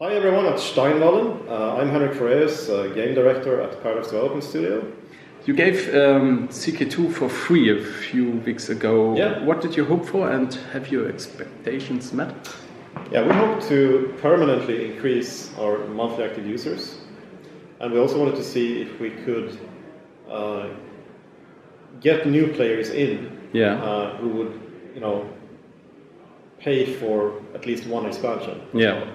Hi everyone at Steinwallen. I'm Henrik Freius, game director at Paradox Development Studio. You gave CK2 for free a few weeks ago. Yeah. What did you hope for, and have your expectations met? Yeah, we hope to permanently increase our monthly active users, and we also wanted to see if we could get new players in who would, pay for at least one expansion. Yeah.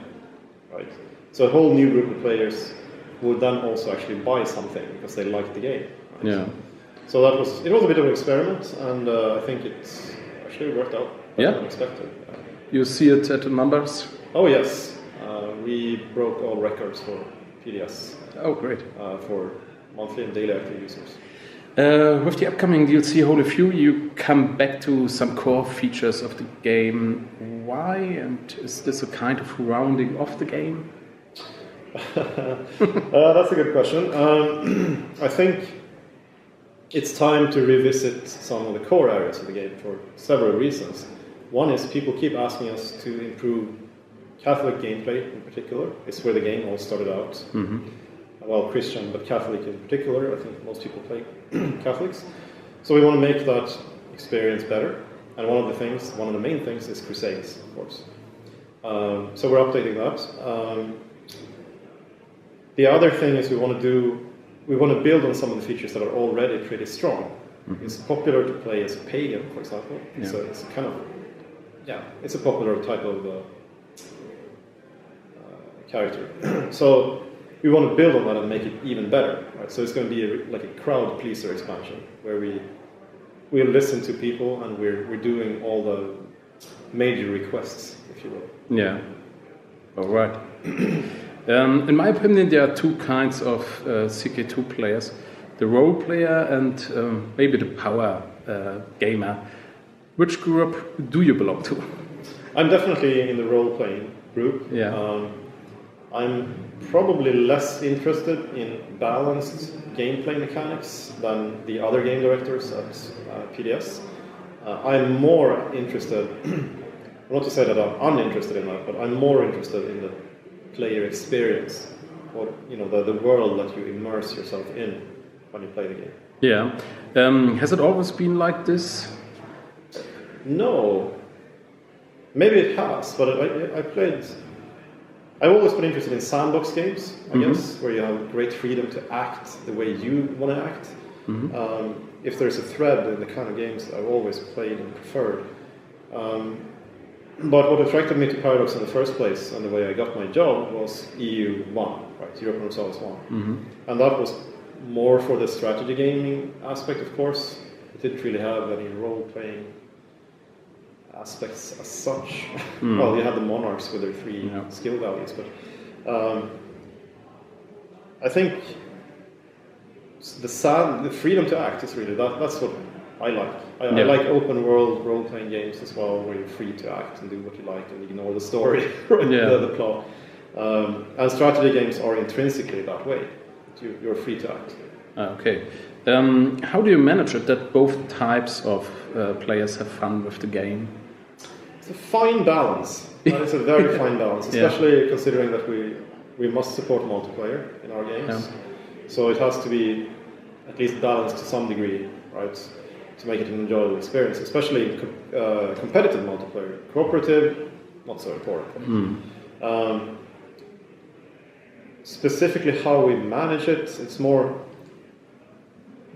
Right. So a whole new group of players would then also actually buy something because they liked the game. Right? Yeah. So it was a bit of an experiment, and I think it's actually worked out better than expected. You see it at the numbers? Oh yes, we broke all records for PDS. Oh, great. For monthly and daily active users. With the upcoming DLC Holy Few, you come back to some core features of the game. Why? And is this a kind of rounding off the game? That's a good question. I think it's time to revisit some of the core areas of the game for several reasons. One is people keep asking us to improve Catholic gameplay in particular. It's where the game all started out. Mm-hmm. Well, Christian, but Catholic in particular. I think most people play Catholics. So we want to make that experience better. And one of the main things is Crusades, of course. So we're updating that. The other thing is we want to build on some of the features that are already pretty strong. Mm-hmm. It's popular to play as a pagan, for example. Yeah. So it's it's a popular type of character. So we want to build on that and make it even better. Right? So it's going to be like a crowd pleaser expansion where we listen to people and we're doing all the major requests, if you will. Yeah. All right. In my opinion, there are two kinds of CK2 players: the role player and maybe the power gamer. Which group do you belong to? I'm definitely in the role-playing group. Yeah. I'm probably less interested in balanced gameplay mechanics than the other game directors at PDS. I'm more interested, not to say that I'm uninterested in that, but I'm more interested in the player experience, or the world that you immerse yourself in when you play the game. Yeah. Has it always been like this? No. Maybe it has, but I've always been interested in sandbox games, I guess, where you have great freedom to act the way you want to act. Mm-hmm. If there's a thread in the kind of games that I've always played and preferred. But what attracted me to Paradox in the first place, and the way I got my job, was EU1, right, Europe Universalis 1. Mm-hmm. And that was more for the strategy gaming aspect, of course. It didn't really have any role-playing aspects as such. Well, you had the monarchs with their three skill values, but I think the freedom to act is really that's what I like. I like open world role-playing games as well, where you're free to act and do what you like and ignore the story, the plot. And strategy games are intrinsically that way. You're free to act. Okay. How do you manage it that both types of players have fun with the game? It's a fine balance. It's a very fine balance, especially considering that we must support multiplayer in our games. Yeah. So it has to be at least balanced to some degree, right, to make it an enjoyable experience, especially competitive multiplayer. Cooperative, not so important. Specifically how we manage it, it's more...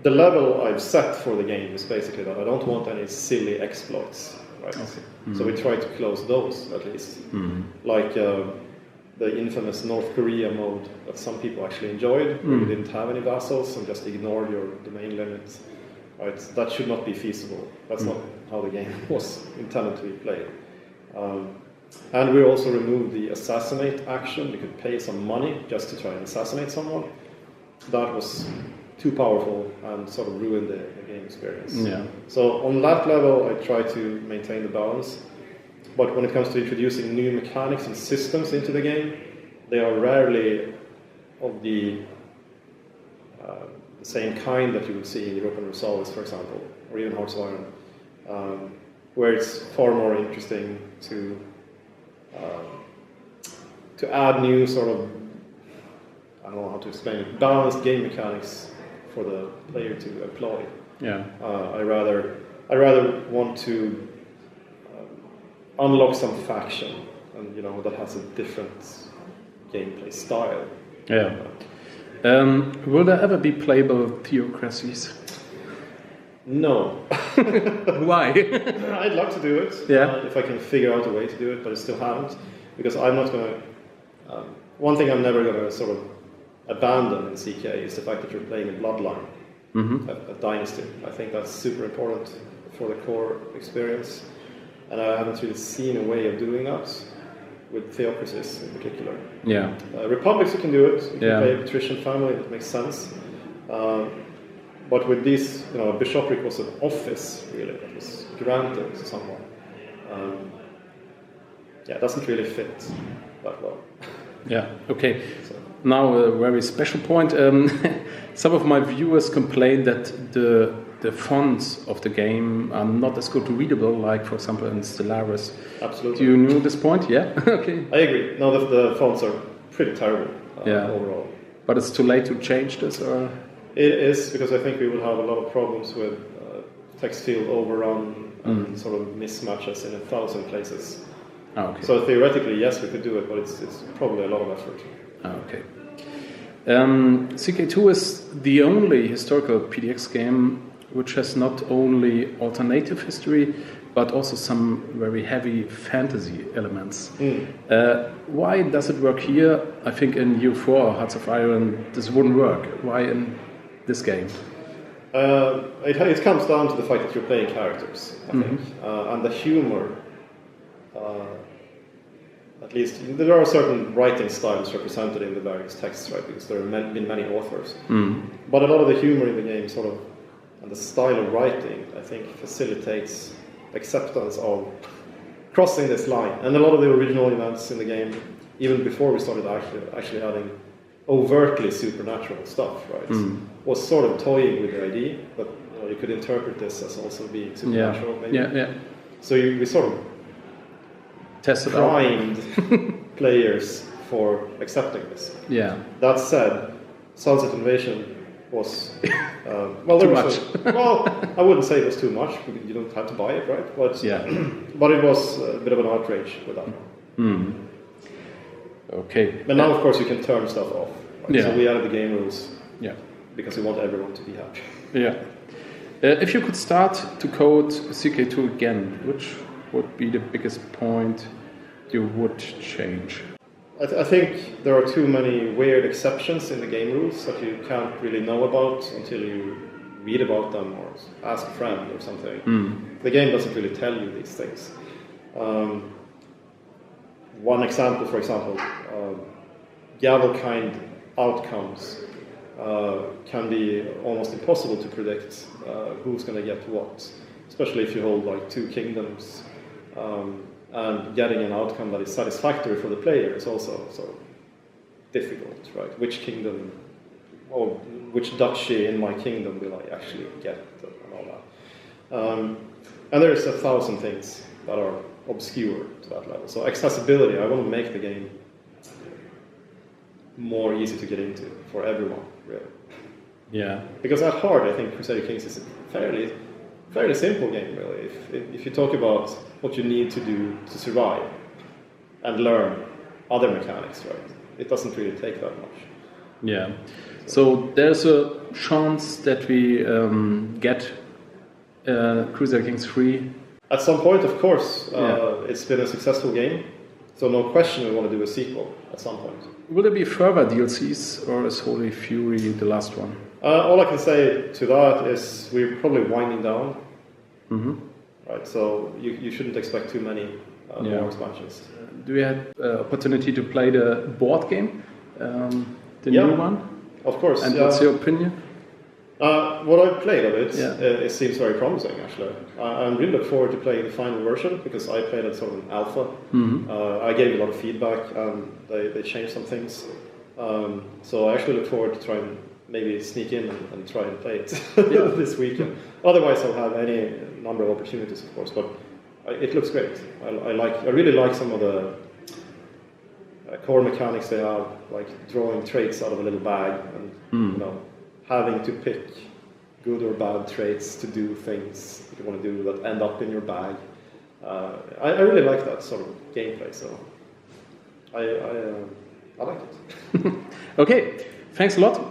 The level I've set for the game is basically that I don't want any silly exploits, right? Okay. Mm-hmm. So we try to close those at least. Mm-hmm. Like the infamous North Korea mode that some people actually enjoyed, where you didn't have any vassals and just ignored your domain limits. Right? That should not be feasible. That's not how the game was intended to be played. And we also removed the assassinate action. You could pay some money just to try and assassinate someone. That was too powerful and sort of ruined the game experience. Yeah. So on that level, I try to maintain the balance. But when it comes to introducing new mechanics and systems into the game, they are rarely of the same kind that you would see in Europa Universalis, for example, or even Hearts of Iron, where it's far more interesting to to add new sort of, I don't know how to explain it, balanced game mechanics for the player to employ. Yeah. I rather want to unlock some faction, and that has a different gameplay style. Yeah. Will there ever be playable theocracies? No. Why? I'd love to do it. Yeah. If I can figure out a way to do it, but I still haven't, because I'm not going to. One thing I'm never going to sort of abandon in CK is the fact that you're playing a bloodline, a dynasty. I think that's super important for the core experience, and I haven't really seen a way of doing that with theocracies in particular. Yeah. Republics, you can do it. You can play a patrician family, that makes sense. But with this, bishopric was an office, really, that was granted to someone. It doesn't really fit that well. Yeah, okay. Now, a very special point. Some of my viewers complain that the fonts of the game are not as good readable, like, for example, in Stellaris. Absolutely. Do you know this point? Yeah? Okay. I agree. No, the fonts are pretty terrible overall. But it's too late to change this, or...? It is, because I think we will have a lot of problems with text field overrun and sort of mismatches in 1,000 places. Oh, okay. So theoretically, yes, we could do it, but it's probably a lot of effort. Oh, okay. CK2 is the only historical PDX game which has not only alternative history, but also some very heavy fantasy elements. Why does it work here? I think in U4, Hearts of Iron, this wouldn't work. Why in this game? It comes down to the fact that you're playing characters, I think, and the humor. At least there are certain writing styles represented in the various texts, right? Because there have been many authors. But a lot of the humor in the game, sort of, and the style of writing, I think, facilitates acceptance of crossing this line. And a lot of the original events in the game, even before we started actually adding overtly supernatural stuff, right, was sort of toying with the idea, but you could interpret this as also being supernatural, maybe. Yeah. So we sort of tested primed players for accepting this. Yeah. That said, Sunset Invasion was too much. I wouldn't say it was too much, because you don't have to buy it, right? But but it was a bit of an outrage with that one. Okay. But now, of course, you can turn stuff off. Right? Yeah. So we added the game rules. Yeah. Because we want everyone to be happy. Yeah. If you could start to code CK2 again, which would be the biggest point you would change? I think there are too many weird exceptions in the game rules that you can't really know about until you read about them or ask a friend or something. The game doesn't really tell you these things. One example, for example, Gavel-kind outcomes can be almost impossible to predict who's going to get what, especially if you hold like two kingdoms. And getting an outcome that is satisfactory for the player is also sort of difficult, right? Which kingdom or which duchy in my kingdom will I actually get, and all that. And there's 1,000 things that are obscure to that level. So accessibility, I want to make the game more easy to get into for everyone, really. Yeah. Because at heart, I think Crusader Kings is a fairly simple game, really. If you talk about what you need to do to survive and learn other mechanics, right? It doesn't really take that much. Yeah. So there's a chance that we get Crusader Kings 3. At some point, of course, it's been a successful game, so no question we want to do a sequel at some point. Will there be further DLCs, or is Holy Fury the last one? All I can say to that is we're probably winding down. Right, so you shouldn't expect too many more expansions. Do you have opportunity to play the board game, the new one? Of course. And what's your opinion? What I've played of it, it seems very promising, actually. I really look forward to playing the final version, because I played it sort of in alpha. I gave a lot of feedback, and they changed some things. So I actually look forward to trying maybe sneak in and try and play it this weekend. Otherwise, I'll have any number of opportunities, of course. But it looks great. I really like some of the core mechanics they have, like drawing traits out of a little bag and you know, having to pick good or bad traits to do things that you want to do that end up in your bag. I really like that sort of gameplay, so I like it. Okay, thanks a lot.